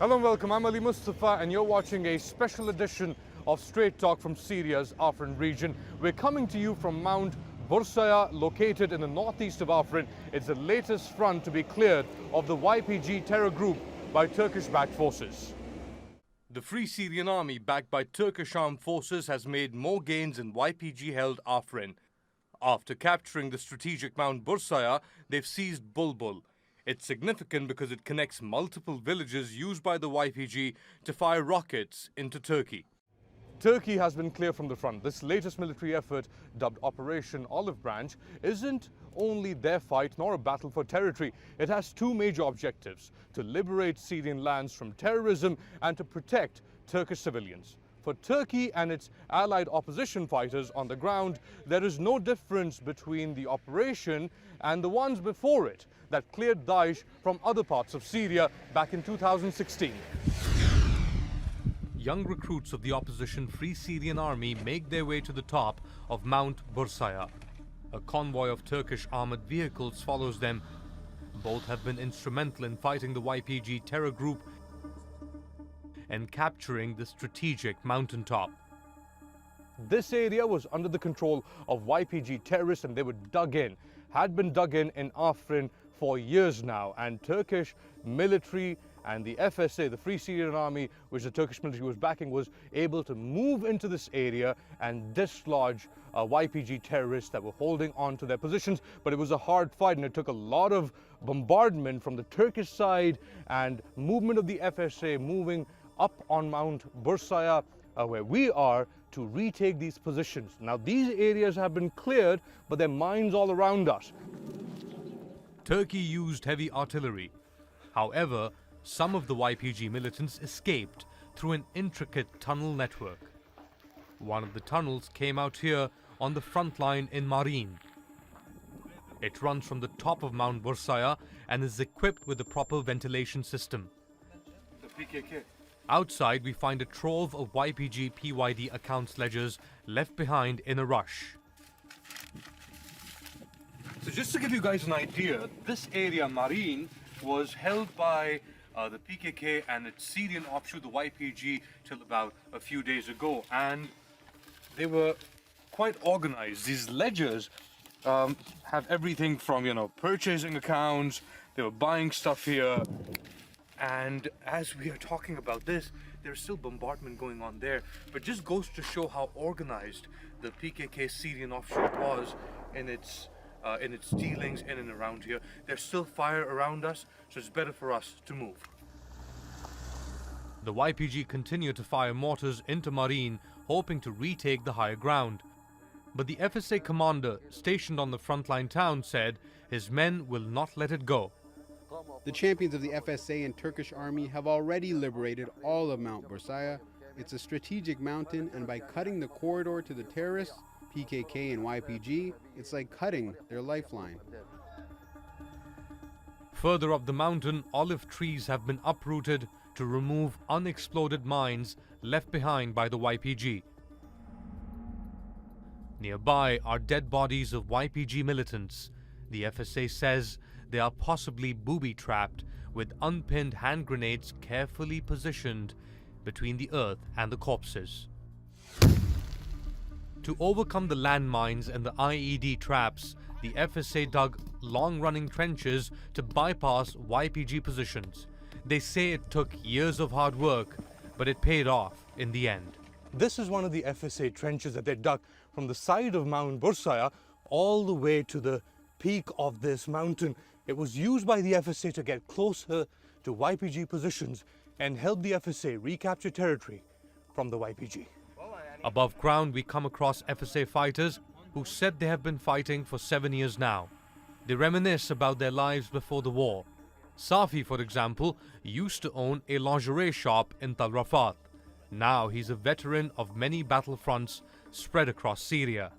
Hello and welcome, I'm Ali Mustafa and you're watching a special edition of Straight Talk from Syria's Afrin region. We're coming to you from Mount Bursaya, located in the northeast of Afrin. It's the latest front to be cleared of the YPG terror group by Turkish-backed forces. The Free Syrian Army, backed by Turkish armed forces, has made more gains in YPG-held Afrin. After capturing the strategic Mount Bursaya, they've seized Bulbul. It's significant because it connects multiple villages used by the YPG to fire rockets into Turkey. Turkey has been clear from the front. This latest military effort, dubbed Operation Olive Branch, isn't only their fight nor a battle for territory. It has two major objectives: to liberate Syrian lands from terrorism and to protect Turkish civilians. For Turkey and its allied opposition fighters on the ground, there is no difference between the operation and the ones before it that cleared Daesh from other parts of Syria back in 2016. Young recruits of the opposition Free Syrian Army make their way to the top of Mount Bursaya. A convoy of Turkish armored vehicles follows them. Both have been instrumental in fighting the YPG terror group and capturing the strategic mountaintop. This area was under the control of YPG terrorists and they were had been dug in Afrin for years now, and Turkish military and the FSA, the Free Syrian Army, which the Turkish military was backing, was able to move into this area and dislodge YPG terrorists that were holding on to their positions. But it was a hard fight and it took a lot of bombardment from the Turkish side and movement of the FSA moving up on Mount Bursaya, where we are, to retake these positions. Now these areas have been cleared, but there are mines all around us. Turkey used heavy artillery. However, some of the YPG militants escaped through an intricate tunnel network. One of the tunnels came out here on the front line in Marin. It runs from the top of Mount Bursaya and is equipped with a proper ventilation system. Outside, we find a trove of YPG PYD accounts ledgers left behind in a rush. So just to give you guys an idea, this area, Marin, was held by the PKK and its Syrian offshoot, the YPG, till about a few days ago, and they were quite organized. These ledgers have everything from, purchasing accounts. They were buying stuff here, and as we are talking about this, there's still bombardment going on there, but just goes to show how organized the PKK Syrian offshoot was in its dealings in and around here. There's still fire around us, so it's better for us to move. The YPG continue to fire mortars into Marin, hoping to retake the higher ground. But the FSA commander stationed on the frontline town said his men will not let it go. The champions of the FSA and Turkish army have already liberated all of Mount Bursaya. It's a strategic mountain, and by cutting the corridor to the terrorists, PKK and YPG, it's like cutting their lifeline. Further up the mountain, olive trees have been uprooted to remove unexploded mines left behind by the YPG. Nearby are dead bodies of YPG militants. The FSA says they are possibly booby-trapped with unpinned hand grenades carefully positioned between the earth and the corpses. To overcome the landmines and the IED traps, the FSA dug long-running trenches to bypass YPG positions. They say it took years of hard work, but it paid off in the end. This is one of the FSA trenches that they dug from the side of Mount Bursaya all the way to the peak of this mountain. It was used by the FSA to get closer to YPG positions and help the FSA recapture territory from the YPG. Above ground, we come across FSA fighters who said they have been fighting for 7 years now. They reminisce about their lives before the war. Safi, for example, used to own a lingerie shop in Tal Rafat. Now he's a veteran of many battlefronts spread across Syria.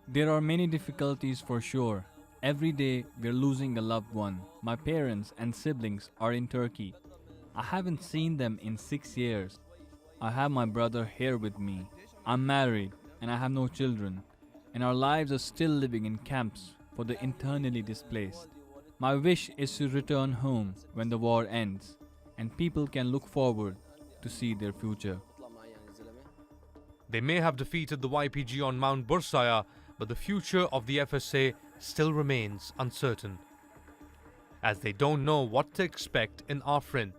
There are many difficulties for sure. Every day we're losing a loved one. My parents and siblings are in Turkey. I haven't seen them in 6 years. I have my brother here with me. I'm married and I have no children. And our lives are still living in camps for the internally displaced. My wish is to return home when the war ends. and people can look forward to see their future. They may have defeated the YPG on Mount Bursaya, but the future of the FSA still remains uncertain, as they don't know what to expect in Afrin.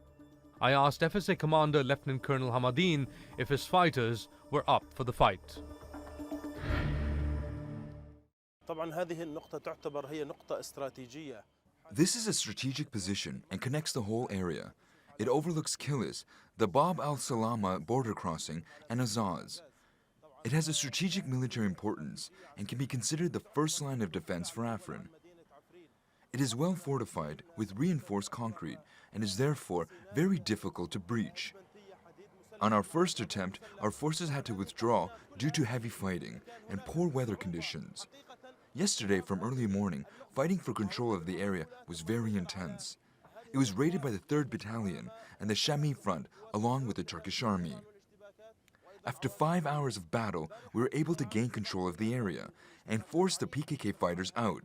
I asked FSA Commander Lieutenant Colonel Hamadin if his fighters were up for the fight. This is a strategic position and connects the whole area. It overlooks Kilis, the Bab al-Salama border crossing, and Azaz. It has a strategic military importance and can be considered the first line of defense for Afrin. It is well fortified with reinforced concrete and is therefore very difficult to breach. On our first attempt, our forces had to withdraw due to heavy fighting and poor weather conditions. Yesterday, from early morning, fighting for control of the area was very intense. It was raided by the 3rd Battalion and the Shami Front along with the Turkish Army. After 5 hours of battle, we were able to gain control of the area and force the PKK fighters out.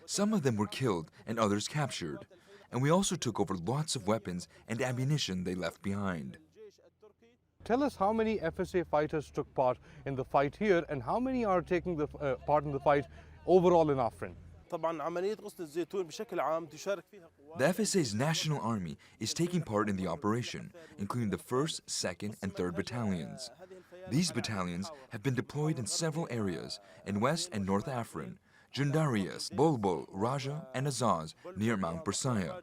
Some of them were killed and others captured, and we also took over lots of weapons and ammunition they left behind. Tell us how many FSA fighters took part in the fight here and how many are taking the part in the fight overall in Afrin. The FSA's National Army is taking part in the operation, including the 1st, 2nd, and 3rd Battalions. These battalions have been deployed in several areas in West and North Afrin, Jundarias, Bolbol, Raja, and Azaz near Mount Bursaya.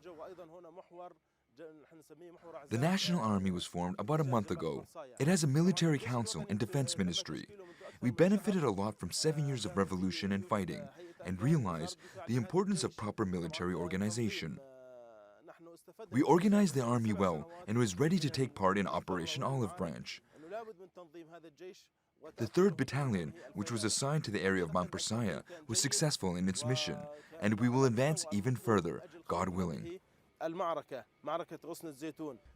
The National Army was formed about a month ago. It has a military council and defense ministry. We benefited a lot from 7 years of revolution and fighting, and realized the importance of proper military organization. We organized the army well and was ready to take part in Operation Olive Branch. The 3rd Battalion, which was assigned to the area of Mount Bursaya, was successful in its mission, and we will advance even further, God willing.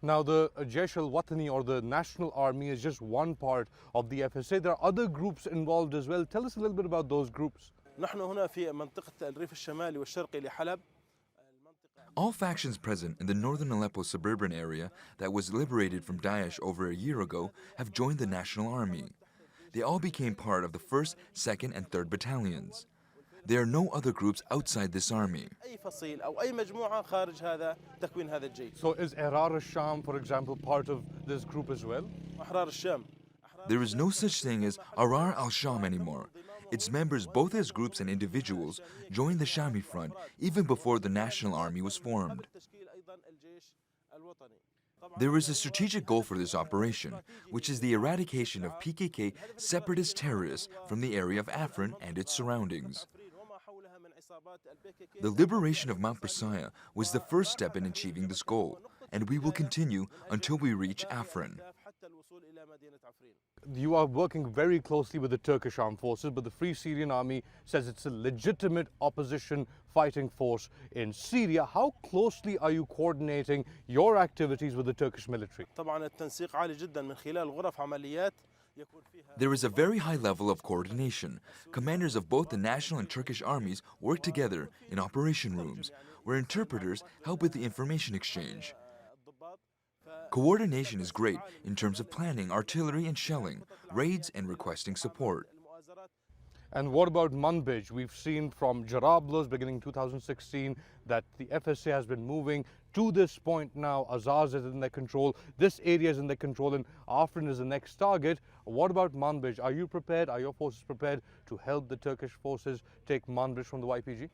Now the Jaish al-Watani or the National Army is just one part of the FSA. There are other groups involved as well. Tell us a little bit about those groups. All factions present in the northern Aleppo suburban area that was liberated from Daesh over a year ago have joined the National Army. They all became part of the 1st, 2nd, and 3rd Battalions. There are no other groups outside this army. So is Ahrar al-Sham, for example, part of this group as well? There is no such thing as Ahrar al-Sham anymore. Its members, both as groups and individuals, joined the Shami Front even before the National Army was formed. There is a strategic goal for this operation, which is the eradication of PKK separatist terrorists from the area of Afrin and its surroundings. The liberation of Mount Bursaya was the first step in achieving this goal, and we will continue until we reach Afrin. You are working very closely with the Turkish armed forces, but the Free Syrian Army says it's a legitimate opposition fighting force in Syria. How closely are you coordinating your activities with the Turkish military? There is a very high level of coordination. Commanders of both the national and Turkish armies work together in operation rooms, where interpreters help with the information exchange. Coordination is great in terms of planning artillery and shelling, raids and requesting support. And what about Manbij? We've seen from Jarablus beginning 2016 that the FSA has been moving to this point now. Azaz is in their control, this area is in their control, and Afrin is the next target. What about Manbij? Are you prepared? Are your forces prepared to help the Turkish forces take Manbij from the YPG?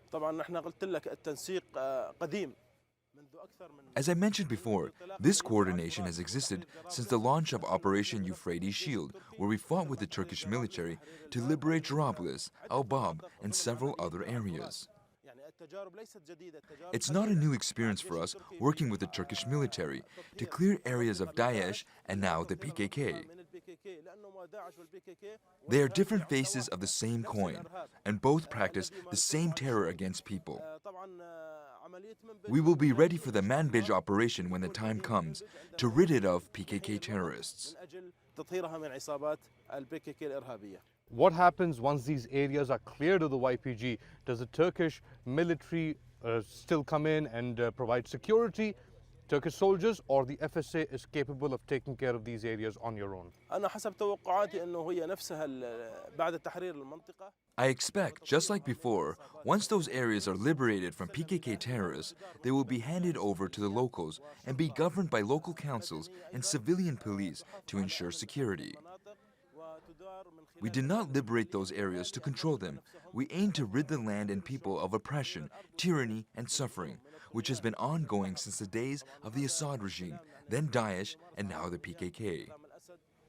As I mentioned before, this coordination has existed since the launch of Operation Euphrates Shield, where we fought with the Turkish military to liberate Jarablus, Al-Bab, and several other areas. It's not a new experience for us working with the Turkish military to clear areas of Daesh and now the PKK. They are different faces of the same coin, and both practice the same terror against people. We will be ready for the Manbij operation when the time comes to rid it of PKK terrorists. What happens once these areas are cleared of the YPG? Does the Turkish military still come in and provide security? Turkish soldiers or the FSA is capable of taking care of these areas on your own? أنا حسب توقعاتي إنه هي نفسها بعد تحرير المنطقة. I expect, just like before, once those areas are liberated from PKK terrorists, they will be handed over to the locals and be governed by local councils and civilian police to ensure security. We did not liberate those areas to control them. We aim to rid the land and people of oppression, tyranny, and suffering, which has been ongoing since the days of the Assad regime, then Daesh, and now the PKK.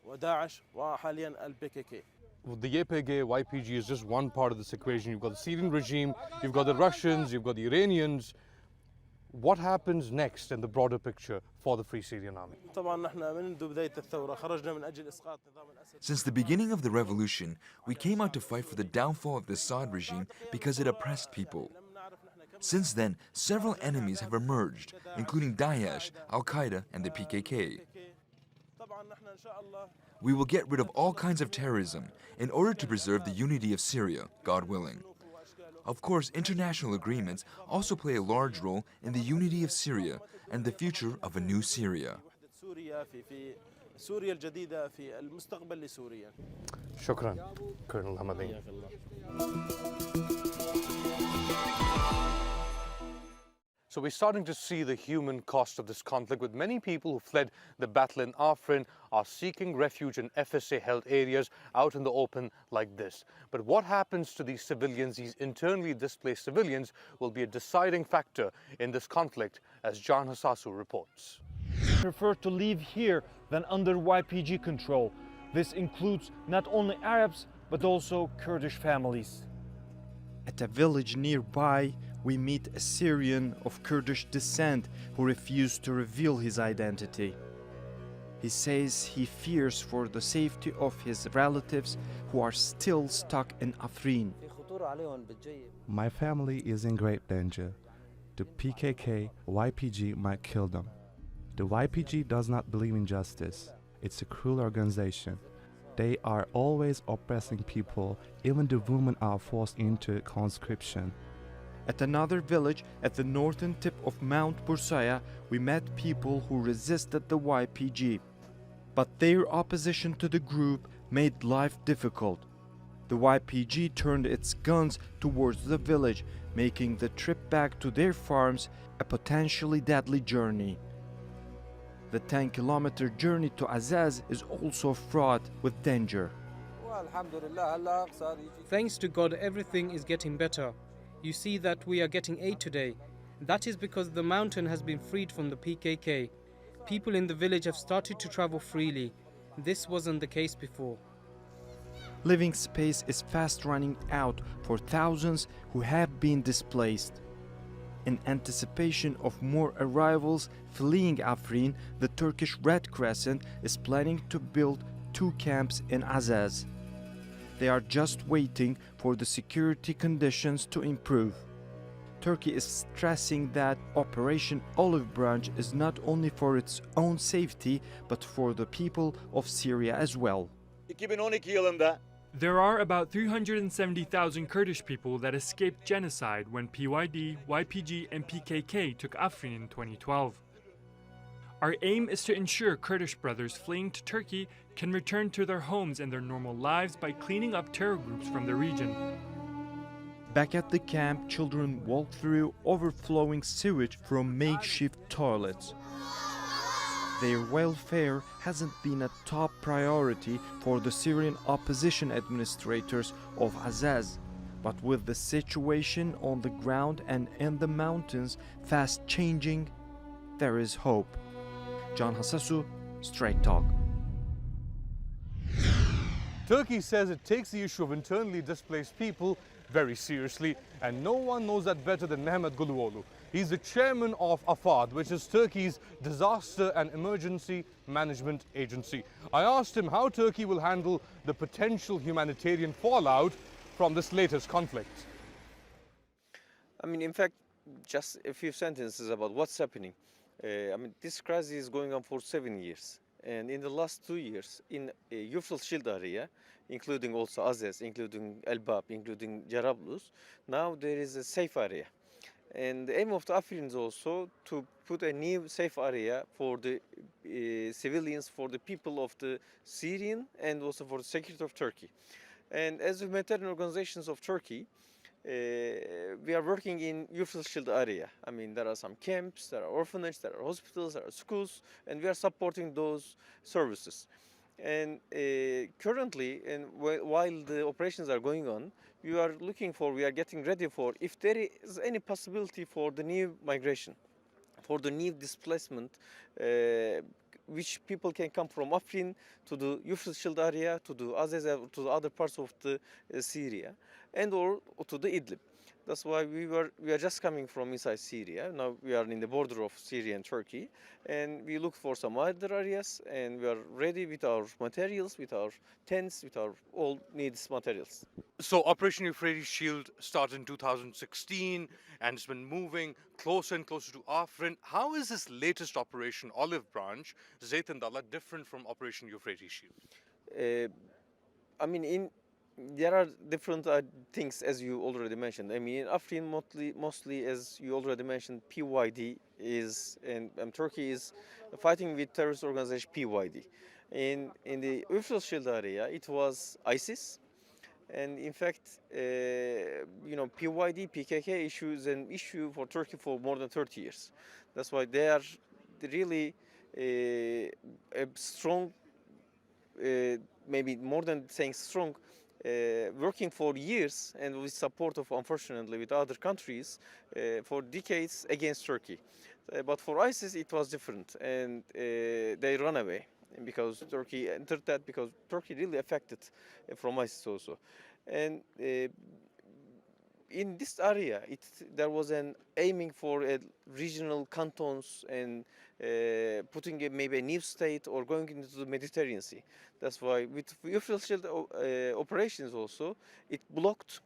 وداعش وحاليا البي. Well, the YPG, YPG is just one part of this equation. You've got the Syrian regime, you've got the Russians, you've got the Iranians. What happens next in the broader picture for the Free Syrian Army? طبعا نحن منذ بداية الثورة خرجنا من أجل إسقاط نظام الأسد. Since the beginning of the revolution, we came out to fight for the downfall of the Assad regime because it oppressed people. Since then, several enemies have emerged, including Daesh, Al-Qaeda, and the PKK. طبعا نحن إن شاء الله. We will get rid of all kinds of terrorism in order to preserve the unity of Syria, God willing. Of course, international agreements also play a large role in the unity of Syria and the future of a new Syria. سوريا في سوريا الجديدة في المستقبل لسوريا. Shukran, Colonel Hamadi. So we're starting to see the human cost of this conflict, with many people who fled the battle in Afrin are seeking refuge in FSA-held areas out in the open like this. But what happens to these civilians, these internally displaced civilians, will be a deciding factor in this conflict, as Can Hasasu reports. Prefer to live here than under YPG control. This includes not only Arabs, but also Kurdish families. At a village nearby, we meet a Syrian of Kurdish descent who refused to reveal his identity. He says he fears for the safety of his relatives who are still stuck in Afrin. My family is in great danger. The PKK, YPG might kill them. The YPG does not believe in justice. It's a cruel organization. They are always oppressing people. Even the women are forced into conscription. At another village at the northern tip of Mount Bursaya, we met people who resisted the YPG. But their opposition to the group made life difficult. The YPG turned its guns towards the village, making the trip back to their farms a potentially deadly journey. The 10-kilometer journey to Azaz is also fraught with danger. Thanks to God, everything is getting better. You see that we are getting aid today. That is because the mountain has been freed from the PKK. People in the village have started to travel freely. This wasn't the case before. Living space is fast running out for thousands who have been displaced. In anticipation of more arrivals fleeing Afrin, the Turkish Red Crescent is planning to build 2 camps in Azaz. They are just waiting for the security conditions to improve. Turkey is stressing that Operation Olive Branch is not only for its own safety, but for the people of Syria as well. 2012 yılında There are about 370,000 Kurdish people that escaped genocide when PYD, YPG, and PKK took Afrin in 2012. Our aim is to ensure Kurdish brothers fleeing to Turkey can return to their homes and their normal lives by cleaning up terror groups from the region. Back at the camp, children walk through overflowing sewage from makeshift toilets. Their welfare hasn't been a top priority for the Syrian opposition administrators of Azaz. But with the situation on the ground and in the mountains fast changing, there is hope. Can Hasasu, Straight Talk. Turkey says it takes the issue of internally displaced people very seriously, and no one knows that better than Mehmet Guluoğlu. He's the chairman of AFAD, which is Turkey's Disaster and Emergency Management Agency. I asked him how Turkey will handle the potential humanitarian fallout from this latest conflict. I mean, in fact, just a few sentences about what's happening. This crisis is going on for 7 years. And in the last 2 years, in Euphrates Shield area, including also Azaz, including Elbab, including Jarablus, now there is a safe area. And the aim of the AFRIN is also to put a new safe area for the civilians, for the people of the Syrian, and also for the security of Turkey. And as humanitarian organizations of Turkey, we are working in Euphrates Shield area. I mean, there are some camps, there are orphanages, there are hospitals, there are schools, and we are supporting those services. And currently, and while the operations are going on, we are getting ready for if there is any possibility for the new migration, for the new displacement, which people can come from Afrin to the Euphrates Shield area, to the Azaz, to the other parts of the Syria, and or to the Idlib. That's why we are just coming from inside Syria. Now we are in the border of Syria and Turkey, and we look for some other areas, and we are ready with our materials, with our tents, with our all needs materials. So Operation Euphrates Shield started in 2016 and it's been moving closer and closer to Afrin. How is this latest operation, Olive Branch, ZEYTIN, DALI, different from Operation Euphrates Shield? I mean, there are different things, as you already mentioned. I mean, in Afrin, mostly, as you already mentioned, PYD is, and Turkey is fighting with terrorist organization PYD. In the Euphrates Shield area, it was ISIS. And in fact, PYD, PKK issue is an issue for Turkey for more than 30 years. That's why they are really a strong, maybe more than saying strong, working for years and with support of, unfortunately, with other countries for decades against Turkey. But for ISIS, it was different, and they ran away because Turkey entered that, because Turkey really affected from ISIS also. And in this area, there was an aiming for a regional cantons and putting maybe a new state or going into the Mediterranean Sea. That's why with Euphrates Shield operations also, it blocked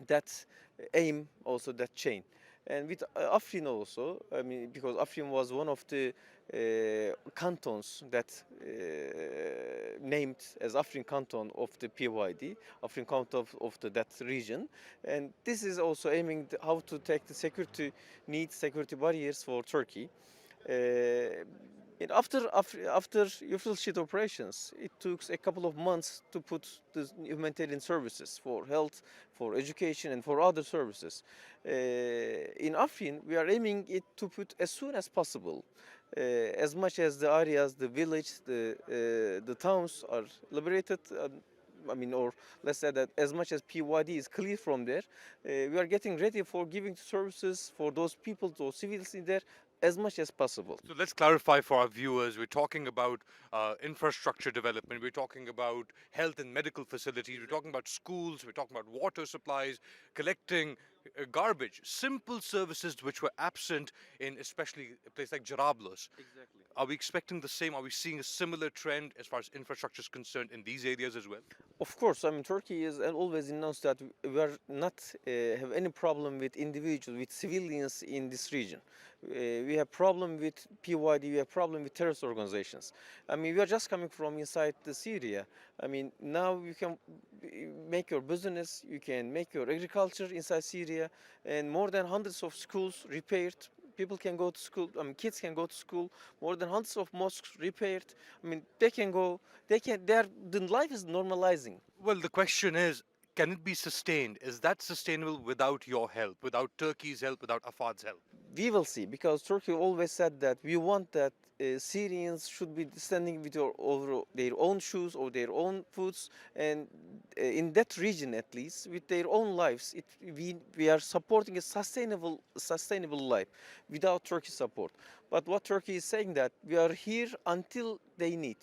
that aim, also that chain. And with Afrin also, I mean, because Afrin was one of the cantons that named as Afrin Canton of the PYD, Afrin Canton of that region. And this is also aiming how to take the security needs, security barriers for Turkey. And after Euphrates Shield operations, it took a couple of months to put the humanitarian services for health, for education, and for other services. In Afrin, we are aiming it to put as soon as possible, as much as the areas, the village, the towns are liberated. I mean, or let's say that as much as PYD is clear from there, we are getting ready for giving services for those people, those civils in there, as much as possible. So let's clarify for our viewers. We're talking about infrastructure development. We're talking about health and medical facilities. We're talking about schools. We're talking about water supplies, collecting garbage. Simple services which were absent in especially a place like Jarablus. Exactly. Are we expecting the same? Are we seeing a similar trend as far as infrastructure is concerned in these areas as well? Of course, I mean, Turkey is always announced that we are not have any problem with individuals, with civilians in this region. We have problem with PYD, we have problem with terrorist organizations. I mean, we are just coming from inside the Syria. I mean, now you can make your business, you can make your agriculture inside Syria, and more than hundreds of schools repaired. People can go to school, I mean, kids can go to school, more than hundreds of mosques repaired. I mean, the life is normalizing. Well, the question is, can it be sustained? Is that sustainable without your help, without Turkey's help, without Afad's help? We will see, because Turkey always said that we want that Syrians should be standing with over their own shoes or their own foods, and in that region at least, with their own lives. We are supporting a sustainable life without Turkey's support. But what Turkey is saying, that we are here until they need,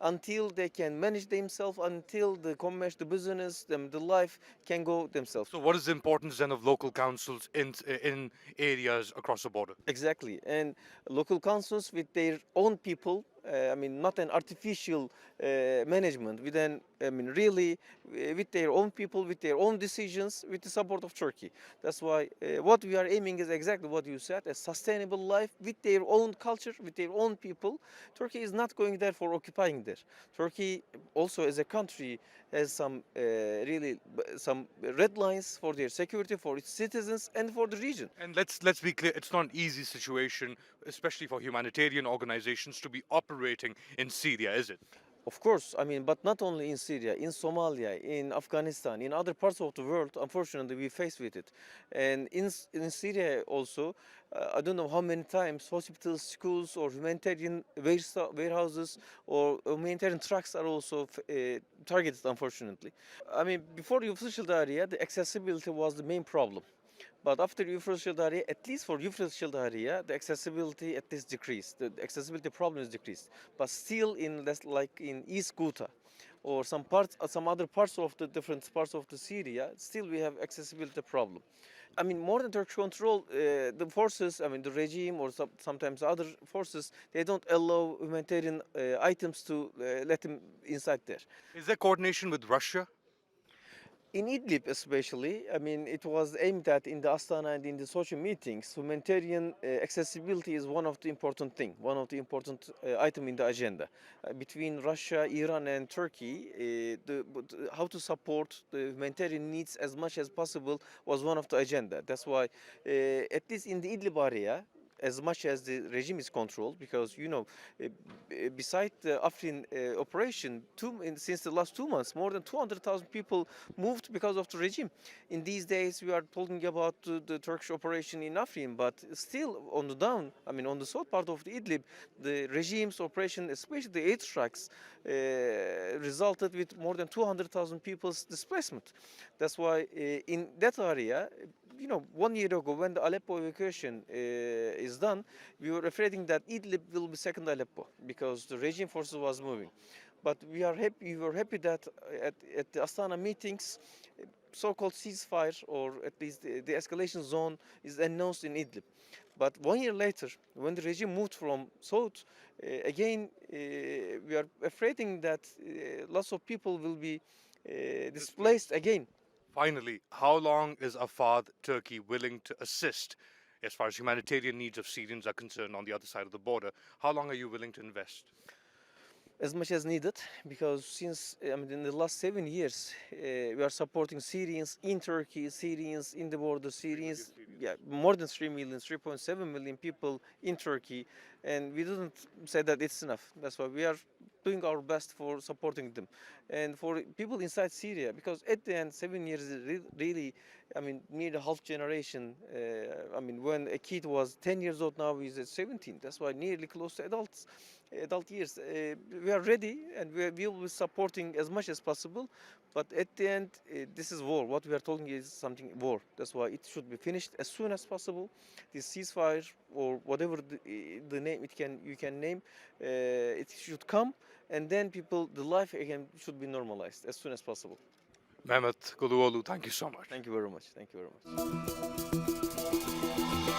until they can manage themselves, until the commerce, the business, the life can go themselves. So what is the importance then of local councils in areas across the border? Exactly, and local councils with their own people I mean, not an artificial management, with an, I mean, really with their own people, with their own decisions, with the support of Turkey. That's why what we are aiming is exactly what you said, a sustainable life with their own culture, with their own people. Turkey is not going there for occupying there. Turkey also as a country has some really some red lines for their security, for its citizens, and for the region. And let's be clear, it's not an easy situation, especially for humanitarian organizations, to be operating in Syria, is it? Of course, I mean, but not only in Syria, in Somalia, in Afghanistan, in other parts of the world, unfortunately, we face with it. And in Syria also, I don't know how many times hospitals, schools, or humanitarian warehouses or humanitarian trucks are also targeted, unfortunately. I mean, before the official area, the accessibility was the main problem. But after Euphrates area, at least for Euphrates area, the accessibility at least decreased. The accessibility problem is decreased. But still, in like in East Ghouta or some other parts of the different parts of the Syria, still we have accessibility problem. I mean, more than Turkish control, the forces, I mean, the regime or sometimes other forces, they don't allow humanitarian items to let them inside there. Is there coordination with Russia? In Idlib especially, I mean, it was aimed at in the Astana and in the Sochi meetings. Humanitarian accessibility is one of the important things, one of the important item in the agenda. Between Russia, Iran and Turkey, how to support the humanitarian needs as much as possible was one of the agenda. That's why, at least in the Idlib area, as much as the regime is controlled, because, you know, beside the Afrin operation, since the last 2 months, more than 200,000 people moved because of the regime. In these days, we are talking about the Turkish operation in Afrin, but still on the down, I mean, on the south part of the Idlib, the regime's operation, especially the aid trucks, resulted with more than 200,000 people's displacement. That's why in that area, you know, 1 year ago when the Aleppo evacuation is done, we were afraid that Idlib will be second Aleppo because the regime forces was moving. But we were happy that at the Astana meetings, so-called ceasefire or at least the escalation zone is announced in Idlib. But 1 year later, when the regime moved from south, again, we are afraid that lots of people will be displaced again. Finally, how long is Afad Turkey willing to assist as far as humanitarian needs of Syrians are concerned on the other side of the border? How long are you willing to invest? As much as needed, because since I mean, in the last 7 years, we are supporting Syrians in Turkey, Syrians in the border, Syrians, yeah, more than 3 million, 3.7 million people in Turkey, and we didn't say that it's enough. That's why we are doing our best for supporting them. And for people inside Syria, because at the end, 7 years is really, I mean, nearly half generation. I mean, when a kid was 10 years old, now he's at 17. That's why nearly close to adult years. We are ready and we will be supporting as much as possible. But at the end, this is war. What we are talking is something war. That's why it should be finished as soon as possible. This ceasefire or whatever the name you can name, it should come, and then the life again should be normalized as soon as possible. Mehmet Guluoğlu, thank you so much. Thank you very much. Thank you very much.